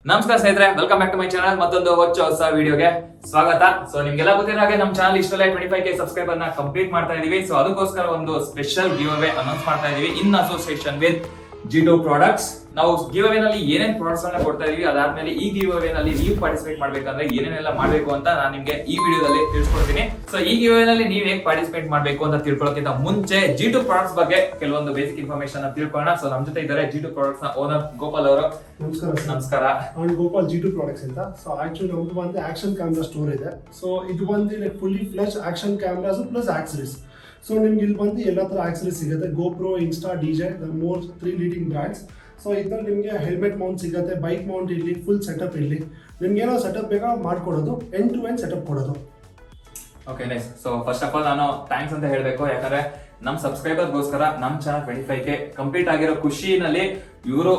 ನಮಸ್ಕಾರ ಸ್ನೇಹಿತರೆ, welcome back to my channel. ಮತ್ತೊಂದು ಹೊಸ ವಿಡಿಯೋಗೆ ಸ್ವಾಗತ. ಸೊ ನಿಮ್ಗೆಲ್ಲ ಗೊತ್ತಿರೋ ಹಾಗೆ ನಮ್ಮ ಚಾನಲ್ ಇಷ್ಟರಲ್ಲೇ 25K ಸಬ್ಸ್ಕ್ರೈಬರ್ ನ ಕಂಪ್ಲೀಟ್ ಮಾಡ್ತಾ ಇದೀವಿ. ಸೊ ಅದಕ್ಕೋಸ್ಕರ ಒಂದು ಸ್ಪೆಷಲ್ ಗಿವ್ ಅವೇ ಅನೌನ್ಸ್ ಮಾಡ್ತಾ ಇದೀವಿ ಇನ್ ಅಸೋಸಿಯೇಷನ್ ವಿತ್ G2 ಪ್ರಾಡಕ್ಟ್ಸ್. ನಾವು ಗಿವ್ ಅವೇ ನಲ್ಲಿ ಏನೇನ್ ಪ್ರಾಡಕ್ಟ್ಸ್ ಅನ್ನ ಕೊಡ್ತಾ ಇದೀವಿ, ಅದಾದ್ಮೇಲೆ ಈ ಗಿವ್ ಅವೇ ನಲ್ಲಿ ನೀವು ಪಾರ್ಟಿಸಿಪೇಟ್ ಮಾಡ್ಬೇಕಂದ್ರೆ ಏನೇನೆಲ್ಲ ಮಾಡ್ಬೇಕು ಅಂತ ನಾನು ನಿಮ್ಗೆ ಈ ವಿಡಿಯೋದಲ್ಲಿ ತಿಳಿಸ್ಕೊಡ್ತೀನಿ. ಸೊ ಈ ಗಿವ್ ಅವೇ ನಲ್ಲಿ ನೀವು ಹೇಗೆ ಪಾರ್ಟಿಸಿಪೇಟ್ ಮಾಡ್ಬೇಕು ಅಂತ ತಿಳ್ಕೊಳ್ಳೋಕ್ಕಿಂತ ಮುಂಚೆ G2 ಪ್ರಾಡಕ್ಟ್ಸ್ ಬಗ್ಗೆ ಕೆಲವೊಂದು ಬೇಸಿಕ್ ಇನ್ಫಾರ್ಮೇಶನ್ ತಿಳ್ಕೊಳ್ಳೋಣ. ಸೊ ನಮ್ಮ ಜೊತೆ ಇದ್ದಾರೆ G2 ಪ್ರಾಡಕ್ಟ್ಸ್ ನ ಓನರ್ ಗೋಪಾಲ್ ಅವರು. ನಮಸ್ಕಾರ. ನಾನು ಗೋಪಾಲ್ G2 ಪ್ರಾಡಕ್ಟ್ಸ್ ಅಂತ. ಸೊ ಆಕ್ಚುಲಿ ನಮ್ದು ಬಂದು ಆಕ್ಷನ್ ಕ್ಯಾಮ್ರಾ ಸ್ಟೋರ್ ಇದೆ. ಸೊ ಇದು ಬಂದು like fully flesh action cameras plus accessories. So ನಿಮ್ಗೆ ಇಲ್ಲಿ ಬಂದು ಎಲ್ಲ ತರ ಆಕ್ಸರೀಸ್ ಸಿಗುತ್ತೆ. GoPro, insta, DJ, the more 3 leading brands. So ಇದ್ರಲ್ಲಿ ನಿಮಗೆ ಹೆಲ್ಮೆಟ್ ಮೌಂಟ್ ಸಿಗುತ್ತೆ, ಬೈಕ್ ಮೌಂಟ್ ಇರಲಿ, ಫುಲ್ ಸೆಟಪ್ ಇರಲಿ, ನಿಮ್ಗೆ ಏನೋ ಸೆಟಪ್ ಬೇಕಾ ಮಾಡ್ಕೊಡೋದು, ಎಂಡ್ ಟು ಎಂಡ್ ಸೆಟಪ್ ಕೊಡೋದು. Okay, nice. So first of all ನಾನು ಥ್ಯಾಂಕ್ಸ್ ಅಂತ ಹೇಳಬೇಕು, ಯಾಕಂದ್ರೆ ನಮ್ಮ ಸಬ್ಸ್ಕ್ರೈಬರ್ಗೋಸ್ಕರ ನಮ್ಮ ಚಾನಲ್ 25K ಕಂಪ್ಲೀಟ್ ಆಗಿರೋ ಖುಷಿನಲ್ಲಿ ಇವರು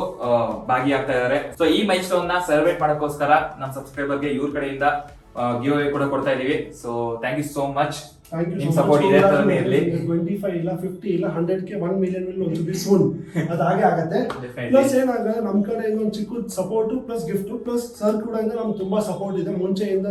ಭಾಗಿಯಾಗ್ತಾ ಇದ್ದಾರೆ. ಸೊ ಈ ಮೈಲ್ ಸ್ಟೋನ್ ನ ಸೆಲೆಬ್ರೇಟ್ ಮಾಡೋಕ್ಕೋಸ್ಕರ ನಮ್ಮ ಸಬ್ಸ್ಕ್ರೈಬರ್ಗೆ ಇವ್ರ ಕಡೆಯಿಂದ ಗಿವ್ ಅವೇ ಕೂಡ ಕೊಡ್ತಾ ಇದೀವಿ. So thank you so much. ನಿಮ್ ಸಪೋರ್ಟ್ ಇದೆ ತರನೇ ಇರಲಿ. 25 ಇಲ್ಲ 50 ಇಲ್ಲ 100K 1 ಮಿಲಿಯನ್ ಒಂದು ಬಿ ಸೂನ್ ಅದು ಹಾಗೆ ಆಗುತ್ತೆ. ಪ್ಲಸ್ ಏನಾಗುತ್ತೆ, ನಮ್ಮ ಕಡೆಯಿಂದ ಒಂದು ಚಿಕ್ಕ support plus gift plus sir ಕೂಡ ನಮ್ಗೆ ತುಂಬಾ ಸಪೋರ್ಟ್ ಇದೆ ಮುಂಚೆಯಿಂದ.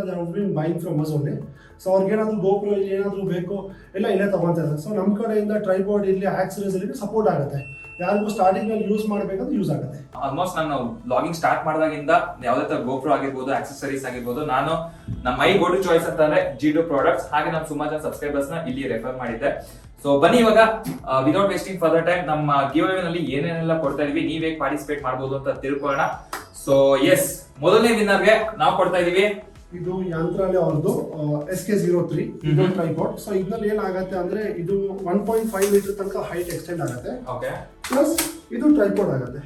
Buying from us only. So ಅವ್ರಿಗೇನಾದ್ರು ಗೋಪ್ರೋ ಇಲ್ಲಿ ಏನಾದ್ರು ಬೇಕು ಎಲ್ಲ ಇಲ್ಲೇ ತಗೊಂತಾ ಇದ್ದಾರೆ. ಸೊ ನಮ್ಮ ಕಡೆಯಿಂದ ಟ್ರೈಪಾಡ್ ಇರಲಿ, ಆಕ್ಸರೀಸ್ ಇರಲಿ ಸಪೋರ್ಟ್ ಆಗುತ್ತೆ. ಯಾರಿಗೂ ಸ್ಟಾರ್ಟಿಂಗ್ ಅಲ್ಲಿ ಯೂಸ್ ಮಾಡಬೇಕಂದ್ರೆ ಯೂಸ್ ಆಗುತ್ತೆ. ಆಲ್ಮೋಸ್ಟ್ ನಾನು ಬ್ಲಾಗಿಂಗ್ ಸ್ಟಾರ್ಟ್ ಮಾಡಿದಾಗಿಂದ ಯಾವುದೇ ತರ ಗೋಪ್ರೋ ಆಗಿರ್ಬೋದು, ಆಕ್ಸೆಸರೀಸ್ ಆಗಿರ್ಬೋದು, ನಾನು ನಮ್ಮ ಮೈ ಗೋ ಟು ಚಾಯ್ಸ್ ಅಂತಂದ್ರೆ G2 ಪ್ರಾಡಕ್ಟ್ಸ್. ಹಾಗೆ ನಾನು ಸುಮಾರು ಜನ ಸಬ್ಸ್ಕ್ರೈಬರ್ಸ್ ನ ಇಲ್ಲಿ ರೆಫರ್ ಮಾಡಿದ್ದೆ. ಸೊ ಬನ್ನಿ ಇವಾಗ ವಿದೌಟ್ ವೇಸ್ಟಿಂಗ್ ಫರ್ದರ್ ಟೈಮ್ ನಮ್ಮ ಗಿವ್ ಅವೇ ನಲ್ಲಿ ಏನೇನೆಲ್ಲ ಕೊಡ್ತಾ ಇದೀವಿ, ನೀವ್ ಹೇಗೆ ಪಾರ್ಟಿಸಿಪೇಟ್ ಮಾಡಬಹುದು ಅಂತ ತಿಳ್ಕೊಳ್ಳೋಣ. ಸೊ ಎಸ್, ಮೊದಲನೇ ವಿನ್ನರ್ಗೆ ನಾವು ಕೊಡ್ತಾ ಇದೀವಿ ಇದು ಯಾಂತ್ರಾಲಯ ಅವ್ರದ್ದು SK03 ಇದು ಟ್ರೈಪಾಡ್. ಸೊ ಇದ್ರಲ್ಲಿ ಏನಾಗುತ್ತೆ ಅಂದ್ರೆ ಇದು 1.5 ಮೀಟರ್ ತನಕ ಹೈಟ್ ಎಕ್ಸ್ಟೆಂಡ್ ಆಗುತ್ತೆ. ಓಕೆ, ಪ್ಲಸ್ ಇದು ಟ್ರೈಪಾಡ್ ಆಗುತ್ತೆ.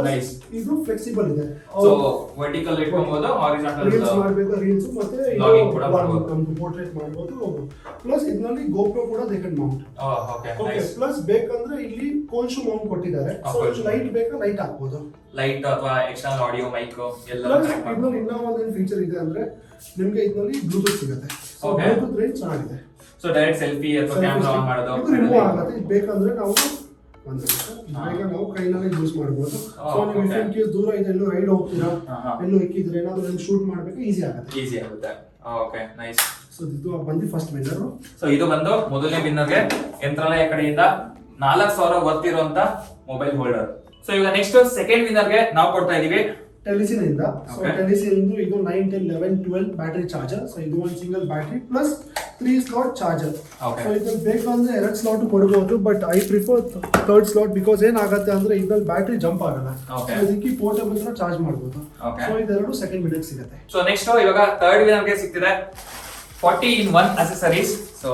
ನೈಸ್. ಇದು ಫ್ಲೆಕ್ಸಿಬಲ್ ಇದೆ. ಸೊ ವರ್ಟಿಕಲ್ ಇಟ್ಕೊಬಹುದು, ಹಾರಿಜಾಂಟಲ್ ರೀಲ್ಸ್ ಮಾಡಬೇಕು, ರೀಲ್ಸ್ ಮತ್ತೆ ವ್ಲಾಗಿಂಗ್ ಕೂಡ ಮಾಡಬಹುದು, ನಮ್ದು ಪೋರ್ಟ್ರೇಟ್ ಮಾಡಬಹುದು. ಪ್ಲಸ್ ಇದರಲ್ಲಿ ಗೋಪ್ರೋ ಕೂಡ they can Mount. Okay, okay. Plus ಬೇಕಂದ್ರೆ ಇಲ್ಲಿ ಕೋನ್ ಶೂ ಮೌಂಟ್ ಕೊಟ್ಟಿದ್ದಾರೆ. ಸೊ ಲೈಟ್ ಬೇಕಾ ಲೈಟ್ ಹಾಕಬಹುದು, ಲೈಟ್ ಅಥವಾ ಎಕ್ಸ್ಟರ್ನಲ್ ಆಡಿಯೋ ಮೈಕ್ ಎಲ್ಲ. ಇದರಲ್ಲಿ ಇನ್ನೂ ಒಂದು ಫೀಚರ್ ಇದೆ ಅಂದ್ರೆ ನಿಮಗೆ ಇದರಲ್ಲಿ ಬ್ಲೂಟೂತ್ ಸಿಗುತ್ತೆ. ಸೊ ಬ್ಲೂಟೂತ್ ರೇಂಜ್ ಚೆನ್ನಾಗಿದೆ. ಸೊ ಡೈರೆಕ್ಟ್ ಸೆಲ್ಫಿ ಅಥವಾ ಕ್ಯಾಮೆರಾ ಆನ್ ಮಾಡೋದು ಇದು ರಿಮೂವ್ ಆಗುತ್ತೆ. ಇದು ಬೇಕಂದ್ರೆ ನಾವು ನಾವು ಕೈನಲ್ಲಿ ಯೂಸ್ ಮಾಡಬಹುದು. ಸೊ ನೀವು ಇನ್ ಕೇಸ್ ದೂರ ಇದೆ, ಎಲ್ಲೋ ರೈಡ್ ಹೋಗ್ತೀರಾ, ಎಲ್ಲೋ ಎಕ್ಕಿದ್ರೆ ಏನಾದ್ರು ಶೂಟ್ ಮಾಡಬೇಕು, ಈಸಿ ಆಗುತ್ತೆ. Okay, nice. ಸೊ ಇದು ಬಂದು ಫಸ್ಟ್ ವಿನ್ನರ್. ಸೊ ಇದು ಬಂದು ಮೊದಲನೇ ವಿನ್ನರ್ಗೆ ಯಂತ್ರಾಲಯ ಕಡೆಯಿಂದ 4000 ವರ್ತ್ ಇರುವಂತ ಮೊಬೈಲ್ ಹೋಲ್ಡರ್. ಸೊ ಈಗ ನೆಕ್ಸ್ಟ್ ಸೆಕೆಂಡ್ ವಿನ್ನರ್ಗೆ ನಾವು ಕೊಡ್ತಾ ಇದೀವಿ ಟೆಲಿಸಿನ್ ಇಂದ. ಸೊ ಟೆಲಿಸಿನ್ ಇದು 9, 10, 11, 12 ಬ್ಯಾಟರಿ ಚಾರ್ಜರ್. ಸೊ ಇದು ಒಂದು single battery plus 3 slot charger. So ಇದ್ರಲ್ಲಿ ಬೇಕಂದ್ರೆ 2 ಸ್ಲಾಟ್ ಕೊಡಬಹುದು, but I prefer 3rd slot because ಏನಾಗುತ್ತೆ ಅಂದ್ರೆ ಇದ್ರಲ್ಲಿ ಬ್ಯಾಟರಿ ಜಂಪ್ ಆಗಲ್ಲ. ಸೊ ಇದಕ್ಕೆ ಪೋರ್ಟಬಲ್ ತರ ಚಾರ್ಜ್ ಮಾಡಬಹುದು. ಸೊ ಇದೆರಡು ಸೆಕೆಂಡ್ ವಿನ್ನರ್ ಸಿಗುತ್ತೆ. ಸೊ ನೆಕ್ಸ್ಟ್ ಇವಾಗ ಥರ್ಡ್ ವಿನ್ನರ್ಗೆ ಸಿಗ್ತಿದೆ 40-in-1 ಅಸೆಸರೀಸ್. ಸೊ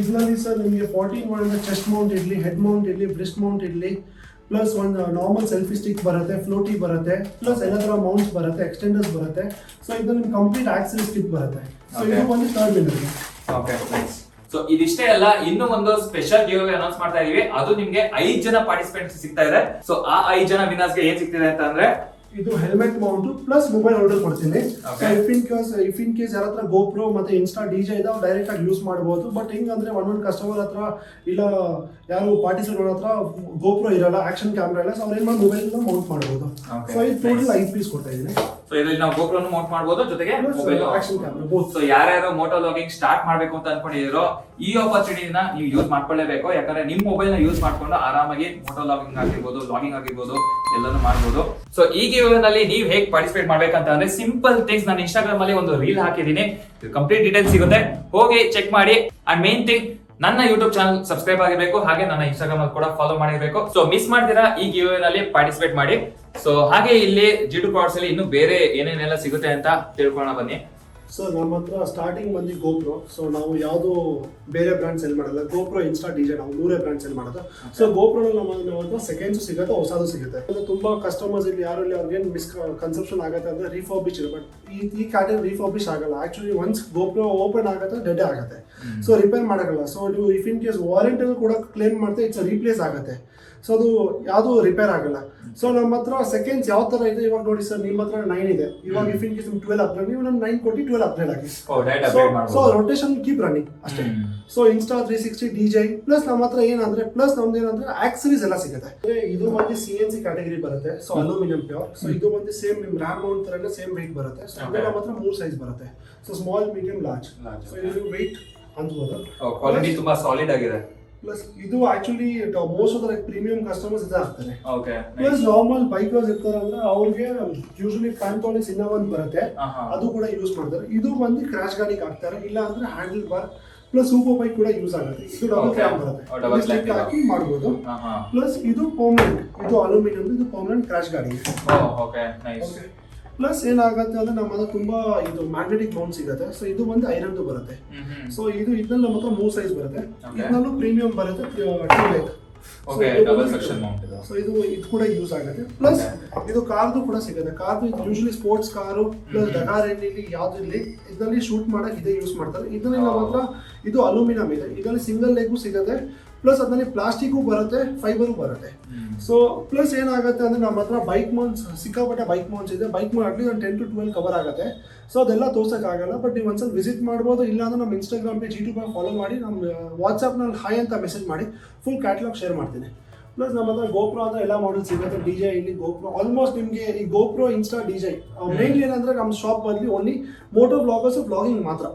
ಇದರಲ್ಲಿ ಸರ್ ನಿಮಗೆ 40-in-1 ಅಂದ್ರೆ ಚೆಸ್ಟ್ ಮೌಂಟ್ ಇರಲಿ, ಹೆಡ್ ಮೌಂಟ್ ಇರಲಿ, ಬ್ರೆಸ್ಟ್ ಮೌಂಟ್ ಇರಲಿ, ಪ್ಲಸ್ ಒಂದು ನಾರ್ಮಲ್ ಸೆಲ್ಫಿ ಸ್ಟಿಕ್ ಬರುತ್ತೆ, ಫ್ಲೋಟಿ ಬರುತ್ತೆ, ಪ್ಲಸ್ ಎಲ್ಲ ತರ ಮೌಂಟ್ಸ್ ಬರುತ್ತೆ, ಎಕ್ಸ್ಟೆಂಡರ್ಸ್ ಬರುತ್ತೆ. ಸೊ ಇದು ನಿಮ್ಗೆ ಕಂಪ್ಲೀಟ್ ಆಕ್ಸರೀಸ್ ಕಿಟ್ ಬರುತ್ತೆ. ಸೊ ಇದು ಒಂದು third winner. Okay, nice. So ಇದಿಷ್ಟೇ ಅಲ್ಲ, ಇನ್ನು ಒಂದು ಸ್ಪೆಷಲ್ ಗಿವ್ ಅವೇ ಅನೌನ್ಸ್ ಮಾಡ್ತಾ ಇದೀವಿ. ಅದು ನಿಮ್ಗೆ 5 ಜನ ಪಾರ್ಟಿಸಿಪೆಂಟ್ಸ್ ಸಿಗ್ತಾ ಇದೆ. ಸೊ ಆ 5 ಜನ ವಿನ್ನರ್ಸ್ಗೆ ಏನ್ ಸಿಗ್ತಿದೆ ಅಂತ ಅಂದ್ರೆ ಇದು helmet Mount plus mobile holder ಕೊಡ್ತೀನಿ. ಇಫ್ ಇನ್ ಕೇಸ್ ಯಾರ ಹತ್ರ ಗೋಪ್ರೋ ಮತ್ತೆ ಇನ್ಸ್ಟಾ, DJ ಇದಾವೆ ಡೈರೆಕ್ಟ್ ಆಗಿ ಯೂಸ್ ಮಾಡಬಹುದು. ಬಟ್ ಹಿಂಗಂದ್ರೆ ಒಂದೊಂದು ಕಸ್ಟಮರ್ ಹತ್ರ ಇಲ್ಲ, ಯಾರು ಪಾರ್ಟಿಸಿಪೇಟ್ ಹತ್ರ ಗೋಪ್ರೋ ಇರಲ್ಲ, ಆಕ್ಷನ್ ಕ್ಯಾಮ್ರಾ ಇಲ್ಲ, ಸೊ ಅವ್ರು ಏನ್ ಮಾಡಿ ಮೊಬೈಲ್ ಮೌಂಟ್ ಮಾಡಬಹುದು. ಸೊ ಇದು ಟೋಟಲ್ 5 ಪೀಸ್ ಕೊಡ್ತಾ ಇದೀನಿ. ಸೊ ಇದರಲ್ಲಿ ನಾವು ಗೋಪ್ರೋನು ಮೌಂಟ್ ಮಾಡಬಹುದು, ಜೊತೆಗೆ mobile action camera both. So ಯಾರ್ಯಾರು ಮೋಟೋ ವ್ಲಾಗಿಂಗ್ ಸ್ಟಾರ್ಟ್ ಮಾಡ್ಬೇಕು ಅಂತ ಅನ್ಕೊಂಡಿದಿರೋ ಈ ಆಪರ್ಚುನಿಟಿನ ನೀವು ಯೂಸ್ ಮಾಡ್ಕೊಳ್ಳೇಬೇಕು. ಯಾಕಂದ್ರೆ ನಿಮ್ ಮೊಬೈಲ್ ನ ಯೂಸ್ ಮಾಡ್ಕೊಂಡು ಆರಾಮಾಗಿ ಮೋಟೋ ವ್ಲಾಗಿಂಗ್ ಆಗಿರ್ಬೋದು, ವ್ಲಾಗಿಂಗ್ ಆಗಿರ್ಬೋದು, ಎಲ್ಲಾನು ಮಾಡಬಹುದು. ಸೊ ಈ ಗಿವ್ ಅವೇ ನಲ್ಲಿ ನೀವು ಹೇಗೆ ಪಾರ್ಟಿಸಿಪೇಟ್ ಮಾಡ್ಬೇಕಂತ ಅಂದ್ರೆ ಸಿಂಪಲ್ ಥಿಂಗ್ಸ್, ನಾನು ಇನ್ಸ್ಟಾಗ್ರಾಮ್ ಅಲ್ಲಿ ಒಂದು ರೀಲ್ ಹಾಕಿದೀನಿ, ಕಂಪ್ಲೀಟ್ ಡೀಟೇಲ್ಸ್ ಸಿಗುತ್ತೆ, ಹೋಗಿ ಚೆಕ್ ಮಾಡಿ. ಅಂಡ್ ಮೇನ್ ಥಿಂಗ್, ನನ್ನ ಯೂಟ್ಯೂಬ್ ಚಾನಲ್ ಸಬ್ಸ್ಕ್ರೈಬ್ ಆಗಿರ್ಬೇಕು, ಹಾಗೆ ನನ್ನ ಇನ್ಸ್ಟಾಗ್ರಾಮ್ ಅಲ್ಲಿ ಕೂಡ ಫಾಲೋ ಮಾಡಿರ್ಬೇಕು. ಸೊ ಮಿಸ್ ಮಾಡ್ತೀರಾ ಈ ಗಿವ್ ಅವೇ ನಲ್ಲಿ ಪಾರ್ಟಿಸಿಪೇಟ್ ಮಾಡಿ. ಸೊ ಹಾಗೆ ಇಲ್ಲಿ G2 ಪ್ರಾಡಕ್ಟ್ಸ್ ಅಲ್ಲಿ ಇನ್ನು ಬೇರೆ ಏನೇನೆಲ್ಲ ಸಿಗುತ್ತೆ ಅಂತ ತಿಳ್ಕೊಳ್ಳೋಣ ಬನ್ನಿ. ಸೊ ನಮ್ಮ ಹತ್ರ ಸ್ಟಾರ್ಟಿಂಗ್ ಬಂದು ಗೋಪ್ರೋ. ಸೊ ನಾವು ಯಾವುದು ಬೇರೆ ಬ್ರ್ಯಾಂಡ್ ಸೆಲ್ ಮಾಡಲ್ಲ. ಗೋಪ್ರೋ, ಇನ್ಸ್ಟಾ, DJ ನಾವು 3 ಬ್ರ್ಯಾಂಡ್ ಸೆಲ್ ಮಾಡೋದು. ಸೊ ಗೋಪ್ರೋ ನಮ್ಮ ಹತ್ರ ಸೆಕೆಂಡ್ಸ್ ಸಿಗುತ್ತೆ, ಹೊಸದು ಸಿಗುತ್ತೆ. ತುಂಬಾ ಕಸ್ಟಮರ್ಸ್ ಇಲ್ಲಿ ಯಾರಲ್ಲಿ ಅವ್ರಿಗೆ ಮಿಸ್ಕನ್ಸೆಪ್ಷನ್ ಆಗುತ್ತೆ ಅಂದ್ರೆ ರೀಫರ್ಬಿಶ್ ಇದೆ. ಬಟ್ ಈ ಕ್ಯಾಟಗರಿ ರೀಫರ್ಬಿಶ್ ಆಗಲ್ಲ. ಆಕ್ಚುಲಿ ಒನ್ಸ್ ಗೋಪ್ರೋ ಓಪನ್ ಆಗುತ್ತೆ ಡೆಡ್ ಆಗುತ್ತೆ. ಸೊ ರಿಪೇರ್ ಮಾಡಲ್ಲ. ಸೊ ನೀವು ಇಫ್ ಇನ್ ಕೇಸ್ ವಾರಂಟಿ ಕೂಡ ಕ್ಲೇಮ್ ಮಾಡ್ತಾ ಇಟ್ಸ್ ರೀಪ್ಲೇಸ್ ಆಗುತ್ತೆ. ಸೊ ಅದು ಯಾವುದು ರಿಪೇರ್ ಆಗಲ್ಲ. ಸೊ ನಮ್ಮ ಹತ್ರ ಸೆಕೆಂಡ್ಸ್ ಯಾವ ತರ ಇದೆ ಇವಾಗ ನೋಡಿ ಸರ್, ನಿಮ್ಮ ಹತ್ರ 9 ಇದೆ, ಇವಾಗ ಇಫ್ ಇನ್ ಕೇಸ್ 12 ಅಪ್ಗ್ರೇಡ್ ನೀವು ನಮ್ಮ 9 ಕೊಟ್ಟು 12 ಅಪ್ಗ್ರೇಡ್ ಆಗಿ. ಸೊ ರೊಟೇಷನ್ ಕೀಪ್ ರನ್ನಿಂಗ್ ಅಷ್ಟೇ. ಸೊ ಇನ್ಸ್ಟಾ 360 DJ ಪ್ಲಸ್ ನಮ್ಮ ಹತ್ರ ಏನಂದ್ರೆ ಪ್ಲಸ್ ನಮ್ದು ಏನಂದ್ರೆ ಆಕ್ಸರೀಸ್ ಎಲ್ಲ ಸಿಗುತ್ತೆ. ಇದು ಬಂದು CNC ಕ್ಯಾಟಗರಿ ಬರುತ್ತೆ, ಸೊ ಅಲ್ಯೂಮಿನಿಯಂ ಪ್ಯೂರ್. ಸೊ ಇದು ಬಂದು ಸೇಮ್ ನಿಮ್ ರ್ಯಾಮ್ ಮೌಂಟ್ ತರನೇ ಸೇಮ್ ವೆಯ್ಟ್ ಬರುತ್ತೆ. ಸೊ ನಮ್ಮ ಹತ್ರ 3 ಸೈಜ್ ಬರುತ್ತೆ. So small, medium, large. So ಇದು ವೆಯ್ಟ್ ಅನ್ಬೋದು. ಕ್ವಾಲಿಟಿ ತುಂಬಾ ಸಾಲಿಡ್ ಆಗಿದೆ. ಪ್ಲಸ್ ಇದು actually most of the premium customers ಇದೇ ಆಗ್ತಾರೆ. ಓಕೆ. ಪ್ಲಸ್ ನಾರ್ಮಲ್ ಬೈಕರ್ಸ್ ಇರ್ತಾರೆ ಅಂದ್ರೆ ಅವ್ರಿಗೆ ಯೂಶಲಿ ಪ್ಯಾಂಟೋನಿಕ್ಸ್ ಇನ್ನೂ ಒಂದು ಬರುತ್ತೆ, ಅದು ಕೂಡ ಯೂಸ್ ಮಾಡ್ತಾರೆ. ಇದು ಬಂದು ಕ್ರಾಶ್ ಗಾಡಿಗೆ ಹಾಕ್ತಾರೆ, ಇಲ್ಲ ಅಂದ್ರೆ handle bar plus super bike ಕೂಡ ಯೂಸ್ ಆಗುತ್ತೆ. ಇದು ಡಬಲ್ ಕ್ಲಾಂಪ್ ಬರುತ್ತೆ, ಹಾಕಿ ಮಾಡ್ಬೋದು. ಪ್ಲಸ್ ಇದು ಪರ್ಮನೆಂಟ್, ಇದು ಅಲ್ಯೂಮಿನಿಯಂ, ಇದು ಪರ್ಮನೆಂಟ್ ಕ್ರಾಶ್ ಗಾಡಿ. ಪ್ಲಸ್ ಏನಾಗುತ್ತೆ ಅಂದ್ರೆ ನಮ್ಮ ಹತ್ರ ತುಂಬಾ ಇದು ಮ್ಯಾಗ್ನೆಟಿಕ್ ಮೌಂಟ್ ಸಿಗುತ್ತೆ. ಸೊ ಇದು ಒಂದು ಐರನ್ದು ಬರುತ್ತೆ. ಸೊ ಇದು ಇದ್ರಲ್ಲಿ ನಮ್ಮ ಹತ್ರ 3 ಸೈಜ್ ಬರುತ್ತೆ. ಇದರಲ್ಲೂ ಪ್ರೀಮಿಯಂ ಬರುತ್ತೆ, ಸೊ ಇದು ಕೂಡ ಯೂಸ್ ಆಗುತ್ತೆ. ಪ್ಲಸ್ ಇದು ಕಾರ್ದು ಕೂಡ ಸಿಗುತ್ತೆ. ಕಾರ್ದು ಯೂಶಲಿ ಸ್ಪೋರ್ಟ್ಸ್ ಕಾರು ಪ್ಲಸ್ ಡಗಾರ್ ಎಣ್ಣೆಲಿ ಯಾವ್ದು ಇಲ್ಲಿ ಇದರಲ್ಲಿ ಶೂಟ್ ಮಾಡಕ್ ಇದೇ ಯೂಸ್ ಮಾಡ್ತಾರೆ. ಇದರಲ್ಲಿ ನಮ್ಮ ಹತ್ರ ಇದು ಅಲ್ಯೂಮಿನಿಯಂ ಇದೆ, ಇದರಲ್ಲಿ ಸಿಂಗಲ್ ಲೆಗೂ ಸಿಗುತ್ತೆ, ಪ್ಲಸ್ ಅದರಲ್ಲಿ ಪ್ಲಾಸ್ಟಿಕ್ಕು ಬರುತ್ತೆ, ಫೈಬರು ಬರುತ್ತೆ. ಸೊ ಪ್ಲಸ್ ಏನಾಗುತ್ತೆ ಅಂದ್ರೆ ನಮ್ಮ ಹತ್ರ ಬೈಕ್ ಮೌಂಟ್ಸ್ ಸಿಕ್ಕಾಪಟ್ಟೆ ಬೈಕ್ ಮೌಂಟ್ಸ್ ಇದೆ. ಬೈಕ್ ಮೌಂಟ್ ಅಟ್ಲೀಸ್ಟ್ ಒಂದು 10 to 12 ಕವರ್ ಆಗುತ್ತೆ. ಸೊ ಅದೆಲ್ಲ ತೋರ್ಸೋಕ್ಕಾಗಲ್ಲ, ಬಟ್ ನೀವು ಒಂದ್ಸಲ ವಿಸಿಟ್ ಮಾಡ್ಬೋದು. ಇಲ್ಲ ಅಂದ್ರೆ ನಮ್ಮ ಇನ್ಸ್ಟಾಗ್ರಾಮ್ ಪೇಜ್, ಯೂಟ್ಯೂಬ್ ಫಾಲೋ ಮಾಡಿ, ನಮ್ಮ ವಾಟ್ಸಪ್ನಲ್ಲಿ ಹಾಯ್ ಅಂತ ಮೆಸೇಜ್ ಮಾಡಿ, ಫುಲ್ ಕ್ಯಾಟಲಾಗ್ ಶೇರ್ ಮಾಡ್ತೀನಿ. ಪ್ಲಸ್ ನಮ್ಮ ಹತ್ರ ಗೋಪ್ರೋ ಅಂದ್ರೆ ಎಲ್ಲ ಮಾಡೆಲ್ ಸಿಗುತ್ತೆ. DJ ಇಲ್ಲಿ ಗೋಪ್ರೋ ಆಲ್ಮೋಸ್ಟ್ ನಿಮಗೆ ಈ ಗೋಪ್ರೋ, ಇನ್ಸ್ಟಾ, DJ ಮೇನ್ಲಿ ಏನಂದ್ರೆ ನಮ್ಮ ಶಾಪ್ ಬದಲಿ ಓನ್ಲಿ ಮೋಟೋ ಬ್ಲಾಗರ್ಸ್ ಬ್ಲಾಗಿಂಗ್ ಮಾತ್ರ.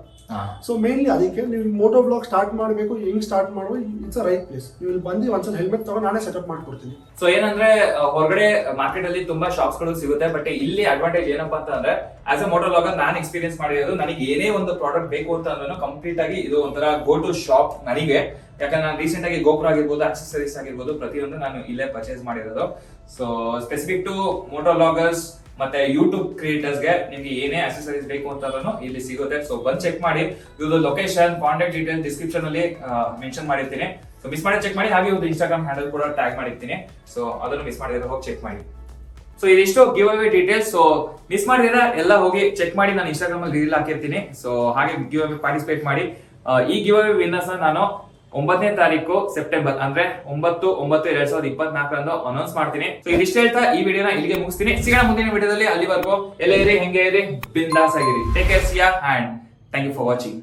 ಸೊ ಮೇನ್ಲಿ ಅದಕ್ಕೆ ನೀವು ಮೋಟೋ ಬ್ಲಾಗ್ ಸ್ಟಾರ್ಟ್ ಮಾಡಬೇಕು, ಹೆಂಗ್ ಸ್ಟಾರ್ಟ್ ಮಾಡುವ, ಇಟ್ಸ್ ಅ ರೈಟ್ ಪ್ಲೇಸ್. ನೀವು ಇಲ್ಲಿ ಬಂದು ಒಂದ್ಸಲ ಹೆಲ್ಮೆಟ್ ತಗೊಂಡು ನಾನೇ ಸೆಟಪ್ ಮಾಡ್ಕೊಡ್ತೀನಿ. ಸೊ ಏನಂದ್ರೆ ಹೊರಗಡೆ ಮಾರ್ಕೆಟ್ ಅಲ್ಲಿ ತುಂಬಾ ಶಾಪ್ಸ್ ಗಳು ಸಿಗುತ್ತೆ, ಬಟ್ ಇಲ್ಲಿ ಅಡ್ವಾಂಟೇಜ್ ಏನಪ್ಪಾ ಅಂತಂದ್ರೆ ಆಸ್ ಅ ಮೋಟೋ ಬ್ಲಾಗರ್ ನಾನು ಎಕ್ಸ್ಪೀರಿಯನ್ಸ್ ಮಾಡಿರೋದು, ನನಗೆ ಏನೇ ಒಂದು ಪ್ರಾಡಕ್ಟ್ ಬೇಕು ಅಂತ ಅಂದ್ರೆ ಕಂಪ್ಲೀಟ್ ಆಗಿ ಇದು ಒಂಥರ ಗೋ ಟು ಶಾಪ್ ನನಗೆ. ಯಾಕಂದ್ರೆ ನಾನು ರೀಸೆಂಟ್ ಆಗಿ ಗೋಪುರ ಆಗಿರ್ಬೋದು, ಆಕ್ಸೆಸರೀಸ್ ಆಗಿರ್ಬೋದು, ಪ್ರತಿಯೊಂದು ನಾನು ಇಲ್ಲೇ ಪರ್ಚೇಸ್ ಮಾಡಿರೋದು. So specific to moto bloggers ಮತ್ತೆ ಯೂಟ್ಯೂಬ್ ಕ್ರಿಯೇಟರ್ಸ್ ಗೆ ನಿಮ್ಗೆ ಏನೇ ಆಕ್ಸೆಸರೀಸ್ ಬೇಕು ಅಂತಂದ್ರೂ ಇಲ್ಲಿ ಸಿಗುತ್ತೆ. ಸೊ ಬಂದ್ ಚೆಕ್ ಮಾಡಿ. ಇವ್ರದ್ದು ಲೊಕೇಶನ್, ಕಾಂಟ್ಯಾಕ್ಟ್ ಡೀಟೇಲ್ ಡಿಸ್ಕ್ರಿಪ್ಷನ್ ಅಲ್ಲಿ ಮೆನ್ಷನ್ ಮಾಡಿರ್ತೀನಿ. ಸೊ ಮಿಸ್ ಮಾಡಿ ಚೆಕ್ ಮಾಡಿ. ಹಾಗೆ ಇವ್ರದ್ದು ಇನ್ಸ್ಟಾಗ್ರಾಮ್ ಹ್ಯಾಂಡಲ್ ಕೂಡ ಟ್ಯಾಗ್ ಮಾಡಿರ್ತೀನಿ. ಸೊ ಅದನ್ನು ಮಿಸ್ ಮಾಡಿದ್ರೆ ಹೋಗಿ ಚೆಕ್ ಮಾಡಿ. ಸೊ ಇದಿಷ್ಟು give away details. So miss ಮಾಡಿದ್ರೆ ಎಲ್ಲ ಹೋಗಿ ಚೆಕ್ ಮಾಡಿ. ನಾನು ಇನ್ಸ್ಟಾಗ್ರಾಮ್ ಅಲ್ಲಿ ರೀಲ್ ಹಾಕಿರ್ತೀನಿ. ಸೊ ಹಾಗೆ ಗಿವ್ ಅವೇ ಪಾರ್ಟಿಸಿಪೇಟ್ ಮಾಡಿ. ಈ ಗಿವ್ ಅವೇ ವಿನ್ನರ್ಸ್ ನಾನು 9ನೇ ತಾರೀಕು ಸೆಪ್ಟೆಂಬರ್ ಅಂದ್ರೆ 9/9/2024 ಅನೌನ್ಸ್ ಮಾಡ್ತೀನಿ. ಸೊ ಇದಿಷ್ಟು ಹೇಳ್ತಾ ಈ ವಿಡಿಯೋನ ಇಲ್ಲಿಗೆ ಮುಗಿಸ್ತೀನಿ. ಸಿಗೋಣ ಮುಂದಿನ ವಿಡಿಯೋದಲ್ಲಿ. ಅಲ್ಲಿವರೆಗೂ ಎಲ್ಲ ಇರಿ, ಹೆಂಗೆ ಇರಿ, ಬಿಂದಾಸ್ ಆಗಿರಿ. Take care, see you and thank you for watching.